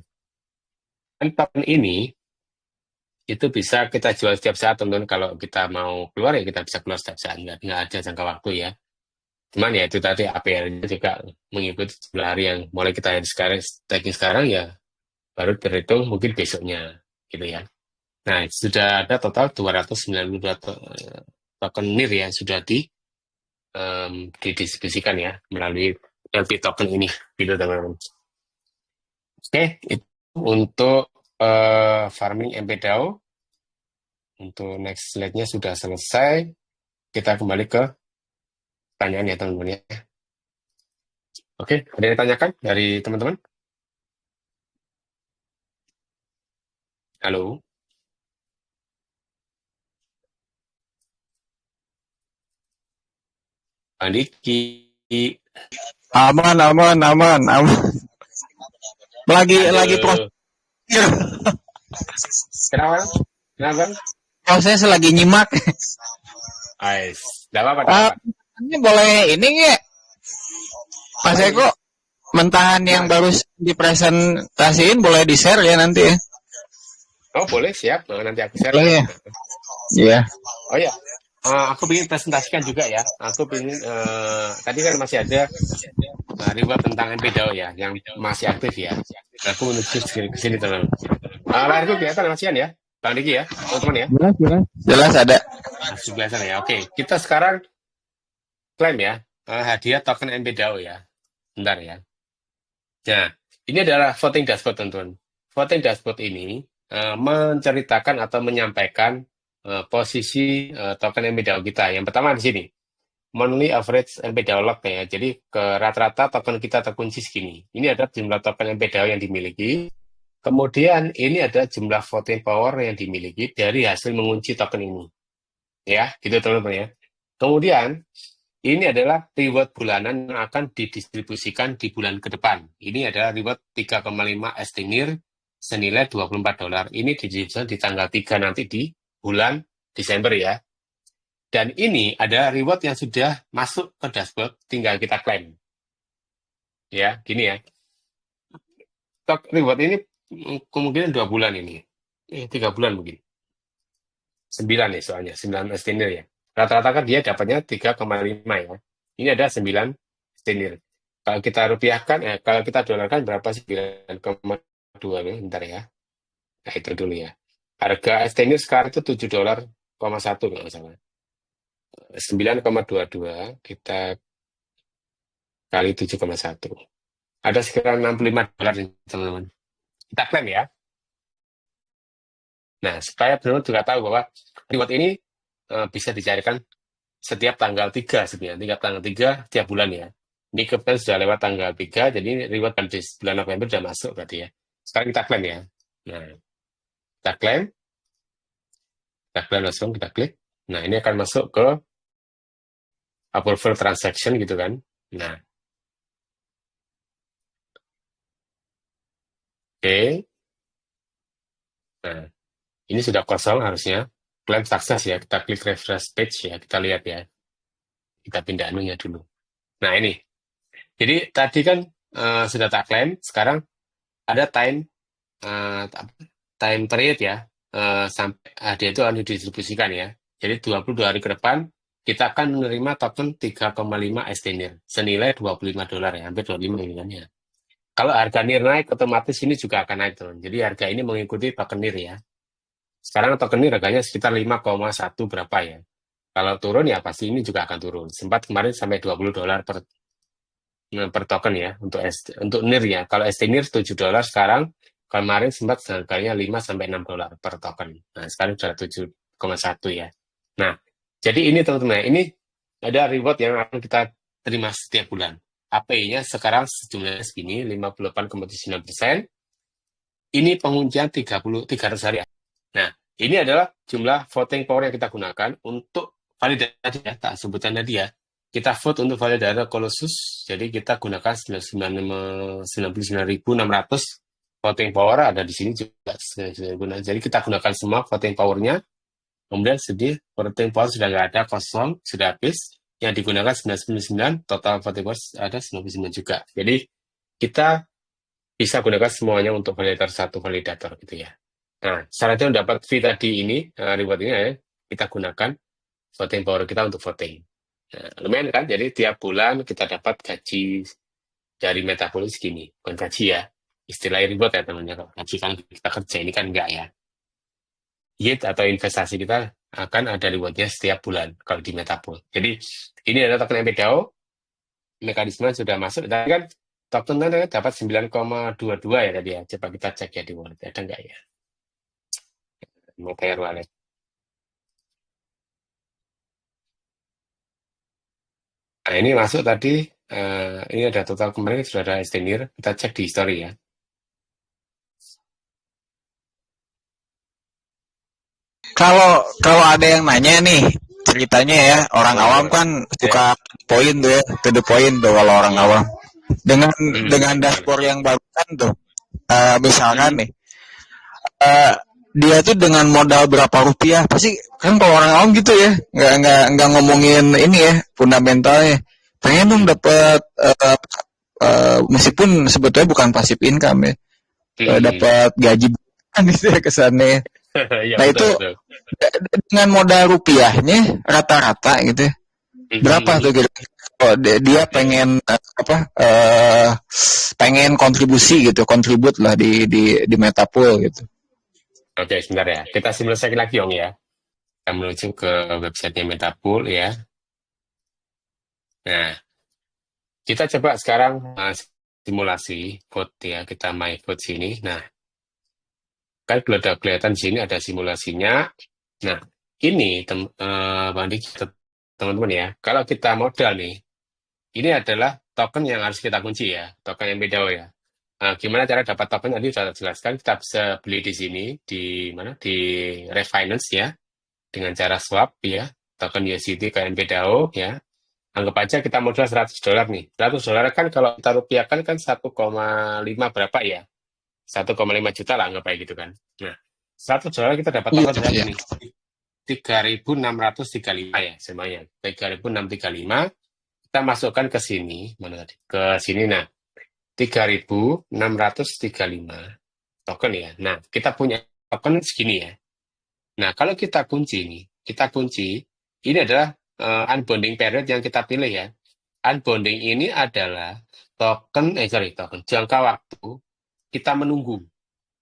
Dan token ini itu bisa kita jual setiap saat teman-teman. Kalau kita mau keluar ya kita bisa keluar setiap saat, nggak ada jangka waktu ya. Cuman ya itu tadi APR juga mengikuti jumlah hari yang mulai kita staking sekarang ya baru terhitung mungkin besoknya gitu ya. Nah, sudah ada total 292 token NIR ya sudah didistribusikan ya melalui LP token ini gitu teman-teman. Oke, itu untuk farming MPDAO. Untuk next slide-nya sudah selesai. Kita kembali ke pertanyaan ya teman-teman ya. Oke, ada yang ditanyakan dari teman-teman? Halo? Andiki. Aman, aman, aman, aman. Lagi proses. Kenapa? Kenapa? Proses lagi nyimak. Ais, tidak apa-apa. Ini boleh ini nggak? Pak Eko, mentahan yang baru dipresentasiin boleh di-share ya nanti ya? Oh boleh, siap. Nanti aku share. Boleh ya? Iya. Oh ya, aku ingin presentasikan juga ya. Aku ingin, tadi kan masih ada reward tentang MPDAO ya, yang masih aktif ya. Aku menuju ke sini teman-teman. Layarku kelihatan masian ya, Bang Diki ya, teman-teman ya. Jelas ada. Sebelah sana ya. Oke, kita sekarang klaim ya, hadiah token MPDAO ya. Bentar ya. Nah, ini adalah voting dashboard teman-teman. Voting dashboard ini menceritakan atau menyampaikan posisi token MPDAO kita. Yang pertama di sini. monthly average MPDAO log ya. Jadi ke rata-rata token kita terkunci segini. Ini ada jumlah token MPDAO yang dimiliki. Kemudian ini ada jumlah voting power yang dimiliki dari hasil mengunci token ini. Ya, gitu teman-teman ya. Kemudian ini adalah reward bulanan yang akan didistribusikan di bulan ke depan. Ini adalah reward 3,5 estimir senilai $24. Ini didistribusikan di tanggal 3 nanti di bulan Desember ya. Dan ini ada reward yang sudah masuk ke dashboard, tinggal kita klaim. Ya, gini ya. Stok reward ini kemungkinan 2 bulan ini. 3 bulan mungkin. 9 nih soalnya, 9 estimir ya. Rata-rata kan dia dapatnya 3,5 ya. Ini ada 9 estimir. Kalau kita rupiahkan, kalau kita dolarkan berapa sih? 9,2 nih, bentar ya. Nah, itu dulu ya. Harga estimir sekarang itu $7,1 nggak salah. 9,22 kita kali 7,1. Ada sekitar $65 nih, teman-teman. Kita klaim ya. Nah, supaya benar-benar juga tahu bahwa reward ini bisa dicarikan setiap tanggal 3 sebenarnya. Tiap tanggal 3 tiap bulan ya. Ini kebetulan sudah lewat tanggal 3, jadi reward di bulan November sudah masuk berarti ya. Sekarang kita klaim ya. Nah, kita klaim langsung, kita klik. Nah, ini akan masuk ke approval transaction gitu kan. Nah, oke. Nah, ini sudah kosong harusnya. Klaim sukses ya. Kita klik refresh page ya. Kita lihat ya. Kita pindah menunya dulu. Nah, ini. Jadi tadi kan sudah tak klaim. Sekarang ada time period ya. Sampai dia itu akan didistribusikan ya. Jadi 22 hari ke depan kita akan menerima token 3,5 estimir senilai $25 ya, hampir 25 ini kan ya. Kalau harga NIR naik, otomatis ini juga akan naik teman. Jadi harga ini mengikuti token NIR ya. Sekarang token NIR harganya sekitar 5,1 berapa ya. Kalau turun ya pasti ini juga akan turun. Sempat kemarin sampai $20 per token ya untuk NIR ya. Kalau ST-NIR $7 sekarang, kemarin sempat harganya $5-6 per token. Nah, sekarang sudah 7,1 ya. Nah, jadi ini teman-teman, ini ada reward yang akan kita terima setiap bulan. API-nya sekarang sejumlahnya segini, 58,9%. Ini penguncian 300 hari. Nah, ini adalah jumlah voting power yang kita gunakan untuk validasi ya, tak sebutkan tadi ya. Kita vote untuk validasi Colossus, jadi kita gunakan 99.600 voting power, ada di sini juga. Jadi kita gunakan semua voting power-nya. Kemudian voting power sudah nggak ada, kosong, sudah habis. Yang digunakan 999, total voting power ada 99 juga. Jadi kita bisa gunakan semuanya untuk validator satu validator gitu ya. Nah, syaratnya dapat fee tadi ini, reward ini ya, kita gunakan voting power kita untuk voting. Nah, lumayan kan? Jadi tiap bulan kita dapat gaji dari Metapool segini. Bukan gaji ya, istilah reward ya teman-teman. Kalau gaji kan kita kerja, ini kan enggak ya. Yield atau investasi kita akan ada rewardnya setiap bulan kalau di Metapool. Jadi ini adalah token MPDAO, mekanisme sudah masuk. Tadi kan token dapat 9,22 ya tadi ya. Coba kita cek ya di wallet, ada enggak ya? Mobile wallet. Nah, ini masuk tadi, ini ada total kemarin sudah ada ST-NIR, kita cek di history ya. Kalau ada yang nanya nih, ceritanya ya, orang awam kan suka poin tuh ya, to the point tuh kalau orang awam. Dengan dashboard yang baru kan tuh, misalkan nih, dia tuh dengan modal berapa rupiah, pasti kan kalau orang awam gitu ya, nggak ngomongin ini ya, fundamentalnya. Pengen dong dapat meskipun sebetulnya bukan passive income ya, dapat gaji kan gitu ya kesannya. Ya, Nah itu dengan modal rupiahnya rata-rata gitu ya, berapa tuh gitu? Oh, dia pengen pengen kontribusi gitu, kontribut lah di Metapool gitu. Oke, sebentar ya. Kita simulasi lagi Yong ya. Kita menuju ke websitenya Metapool ya. Nah, kita coba sekarang simulasi vote ya. Kita my vote sini. Nah, kan kelihatan di sini ada simulasinya. Nah, ini Bang Dik teman-teman ya. Kalau kita modal nih, ini adalah token yang harus kita kunci ya, token MBDAO ya. Nah, gimana cara dapat token tadi sudah saya jelaskan, kita bisa beli di sini, di mana, di Refinance ya, dengan cara swap ya, token USDT ke MBDAO ya. Anggap aja kita modal $100 nih. $100 kan kalau kita rupiahkan kan 1,5 berapa ya? 1,5 juta lah anggap aja gitu kan. Nah, $100 kita dapat Iya, token berapa iya. nih? 3.635 ya semuanya. 3.635 kita masukkan ke sini, mana tadi? Ke sini, nah, 3.635 token ya. Nah, kita punya token segini ya. Nah, kalau kita kunci nih, ini adalah unbonding period yang kita pilih ya. Unbonding ini adalah token, jangka waktu kita menunggu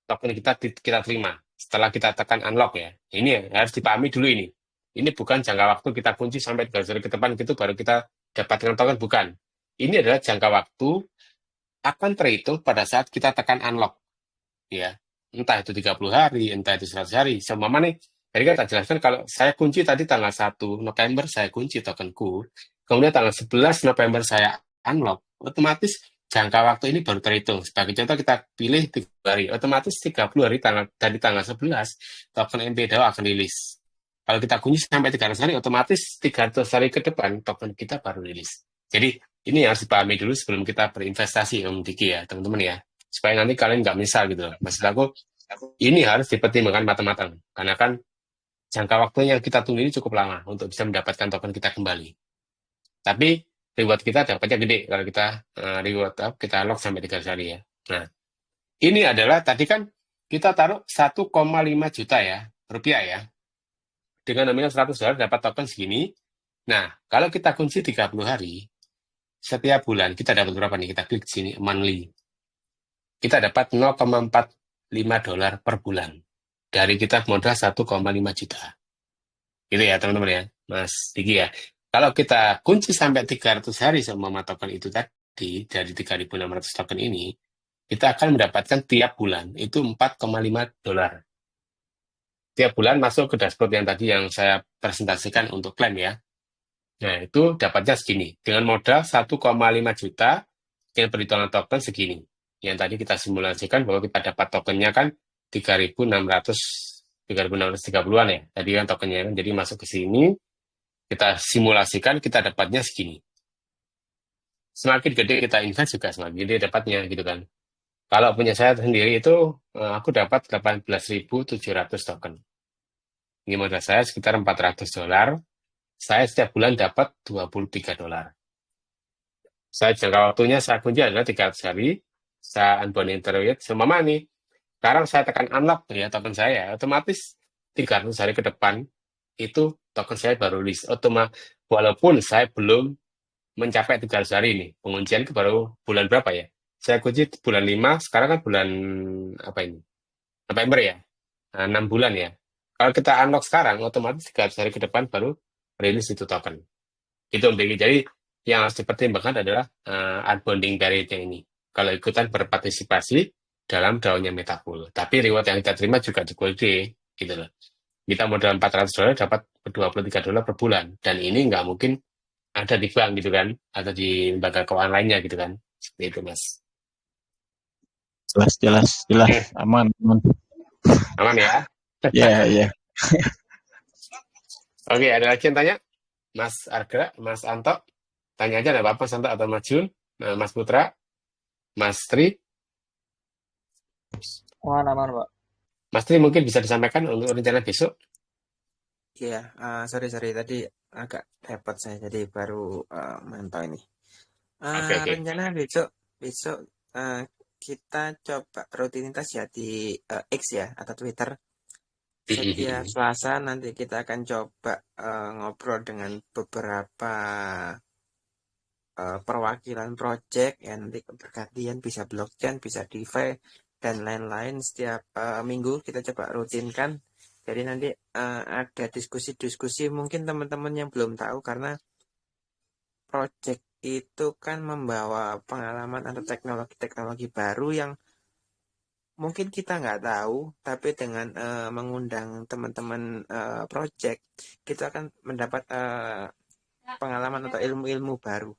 token kita terima setelah kita tekan unlock ya. Ini ya, harus dipahami dulu ini. Ini bukan jangka waktu kita kunci sampai 3 hari ke depan gitu baru kita dapatkan token, bukan. Ini adalah jangka waktu akan terhitung pada saat kita tekan unlock ya. Entah itu 30 hari, entah itu 100 hari. Sama mana nih? Tadi kan tak jelaskan kalau saya kunci tadi tanggal 1 November saya kunci tokenku. Kemudian tanggal 11 November saya unlock. Otomatis jangka waktu ini baru terhitung. Sebagai contoh kita pilih 3 hari. Otomatis 30 hari dari tanggal 11 token MBDAO akan rilis. Kalau kita kunci sampai 300 hari, otomatis 300 hari ke depan token kita baru rilis. Jadi ini harus dipahami dulu sebelum kita berinvestasi Om Diki ya teman-teman ya. Supaya nanti kalian nggak misal gitu loh. Maksud aku, ini harus dipertimbangkan matang-matang. Karena kan jangka waktu yang kita tunggu ini cukup lama untuk bisa mendapatkan token kita kembali. Tapi reward kita dapatnya gede kalau kita reward up, kita lock sampai 3 hari ya. Nah, ini adalah tadi kan kita taruh 1,5 juta ya, rupiah ya. Dengan nominal $100 dapat token segini. Nah, kalau kita kunci 30 hari, setiap bulan kita dapat berapa nih? Kita klik sini, monthly. Kita dapat $0,45 per bulan. Dari kita modal 1,5 juta. Gitu ya teman-teman ya, Mas Diki ya. Kalau kita kunci sampai 300 hari sama token itu tadi, dari 3.600 token ini, kita akan mendapatkan tiap bulan itu $4,5. Tiap bulan masuk ke dashboard yang tadi yang saya presentasikan untuk klaim ya. Nah, itu dapatnya segini. Dengan modal 1,5 juta, dengan perhitungan token segini. Yang tadi kita simulasikan bahwa kita dapat tokennya kan 3.630-an ya. Tadi kan tokennya kan, jadi masuk ke sini, kita simulasikan, kita dapatnya segini. Semakin gede kita invest juga semakin gede dapatnya gitu kan. Kalau punya saya sendiri itu, aku dapat 18.700 token. Ini modal saya sekitar $400. Saya setiap bulan dapat $23. Saya jangka waktunya saya kunci adalah 300 hari. Saya unbonding period semama nih. Sekarang saya tekan unlock ya token saya, otomatis 300 hari ke depan itu token saya baru rilis. Walaupun saya belum mencapai 300 hari ini. Penguncian itu baru bulan berapa ya? Saya kunci bulan 5, sekarang kan bulan apa ini? November ya. Nah, 6 bulan ya. Kalau kita unlock sekarang, otomatis 300 hari ke depan baru rilis itu token. Itu Om Diki. Jadi yang harus dipertimbangkan adalah unbonding period ini. Kalau ikutan berpartisipasi dalam DAO-nya Metapool. Tapi reward yang kita terima juga cukup gede, gitu loh. Kita modal $400 dapat $23 per bulan. Dan ini nggak mungkin ada di bank gitu kan, atau di lembaga keuangan lainnya gitu kan. Seperti itu, Mas. Jelas. Aman. Aman ya? Ya. Oke, ada lagi yang tanya? Mas Arga, Mas Anto? Tanya aja nggak apa-apa, Santo atau Mas Jun, Mas Putra, Mas Tri. Aman, Pak. Mas Tri mungkin bisa disampaikan untuk rencana besok. Iya, sorry tadi agak repot saya jadi baru mantau ini. Oke. Rencana besok kita coba rutinitas ya di X ya atau Twitter. Setiap Selasa nanti kita akan coba ngobrol dengan beberapa perwakilan project ya, nanti bergantian, bisa blockchain, bisa DeFi dan lain-lain. Setiap minggu kita coba rutinkan. Jadi nanti ada diskusi mungkin teman-teman yang belum tahu, karena project itu kan membawa pengalaman atau teknologi baru yang mungkin kita nggak tahu, tapi dengan mengundang teman-teman project kita akan mendapat pengalaman atau ilmu-ilmu baru.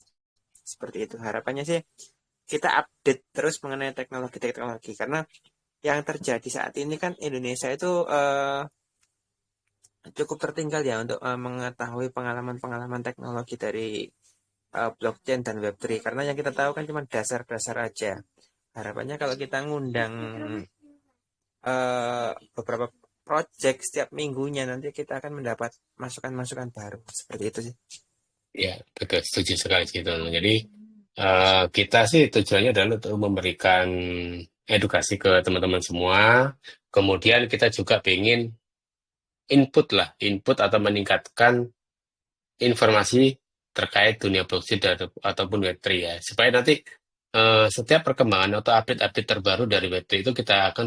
Seperti itu. Harapannya sih kita update terus mengenai teknologi-teknologi, karena yang terjadi saat ini kan Indonesia itu cukup tertinggal ya untuk mengetahui pengalaman-pengalaman teknologi dari blockchain dan Web3, karena yang kita tahu kan cuma dasar-dasar aja. Harapannya kalau kita ngundang beberapa project setiap minggunya, nanti kita akan mendapat masukan-masukan baru. Seperti itu sih. Ya, betul, setuju sekali sih, teman. Jadi kita sih tujuannya adalah untuk memberikan edukasi ke teman-teman semua. Kemudian kita juga ingin input atau meningkatkan informasi terkait dunia blockchain ataupun Web3 ya. Supaya nanti setiap perkembangan atau update-update terbaru dari Web3 itu kita akan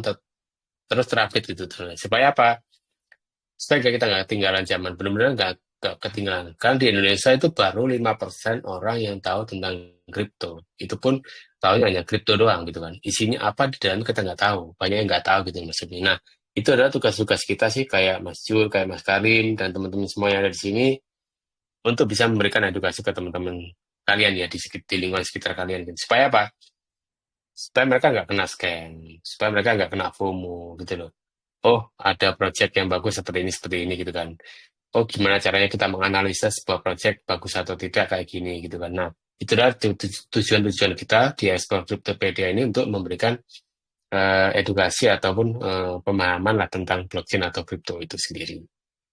terus terupdate gitu. Supaya apa? Supaya kita nggak ketinggalan zaman, benar-benar nggak ketinggalan. Kan di Indonesia itu baru 5% orang yang tahu tentang kripto. Itu pun tahunya hanya kripto doang gitu kan. Isinya apa di dalam kita nggak tahu. Banyak yang nggak tahu gitu maksudnya. Nah, itu adalah tugas-tugas kita sih, kayak Mas Jul, kayak Mas Karim, dan teman-teman semua yang ada di sini, untuk bisa memberikan edukasi ke teman-teman kalian ya, di lingkungan sekitar kalian gitu. Supaya apa? Supaya mereka nggak kena scam, supaya mereka nggak kena FOMO gitu loh. Oh, ada project yang bagus seperti ini gitu kan. Oh, gimana caranya kita menganalisa sebuah project bagus atau tidak kayak gini gitu kan. Nah, itu adalah tujuan-tujuan kita di Explore Cryptopedia ini, untuk memberikan edukasi ataupun pemahaman lah tentang blockchain atau kripto itu sendiri.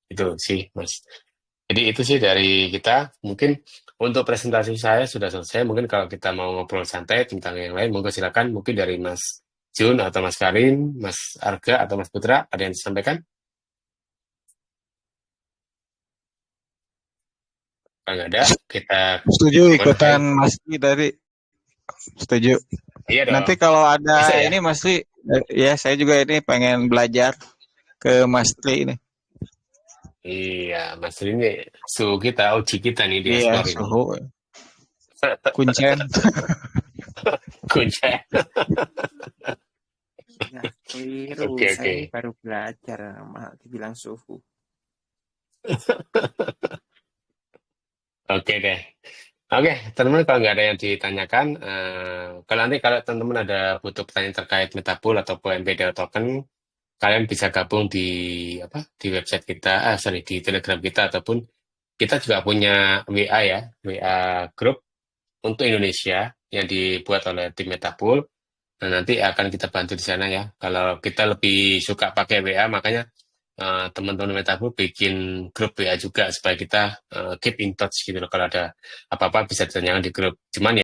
Itu sih, Mas. Jadi itu sih dari kita. Mungkin untuk presentasi saya sudah selesai. Mungkin kalau kita mau ngobrol santai tentang yang lain, monggo silakan. Mungkin dari Mas Jun atau Mas Karim, Mas Arga atau Mas Putra, ada yang disampaikan? Kalau nggak ada, kita Setuju kemana ikutan aja? Mas Tri tadi. Setuju. Iya dong. Nanti kalau Bisa ada ya? ini Mas Tri, ya saya juga ini pengen belajar ke Mas Tri ini. Iya, Mas ini suhu kita, uji kita nih di Iya, Explore ini. suhu kuncen. Kunci. Ya, keliru. Oke, Saya oke. ini baru belajar, malah dibilang suhu. Oke deh. Oke, teman-teman, kalau nggak ada yang ditanyakan, kalau nanti kalau teman-teman ada butuh pertanyaan terkait Metapool ataupun MPDAO token, kalian bisa gabung di di website kita, di Telegram kita, ataupun kita juga punya WA ya, WA group untuk Indonesia yang dibuat oleh tim Metapool. Nah, nanti akan kita bantu di sana ya. Kalau kita lebih suka pakai WA, makanya teman-teman Metapool bikin grup WA juga, supaya kita keep in touch gitu loh. Kalau ada apa-apa bisa ditanyakan di grup. Cuman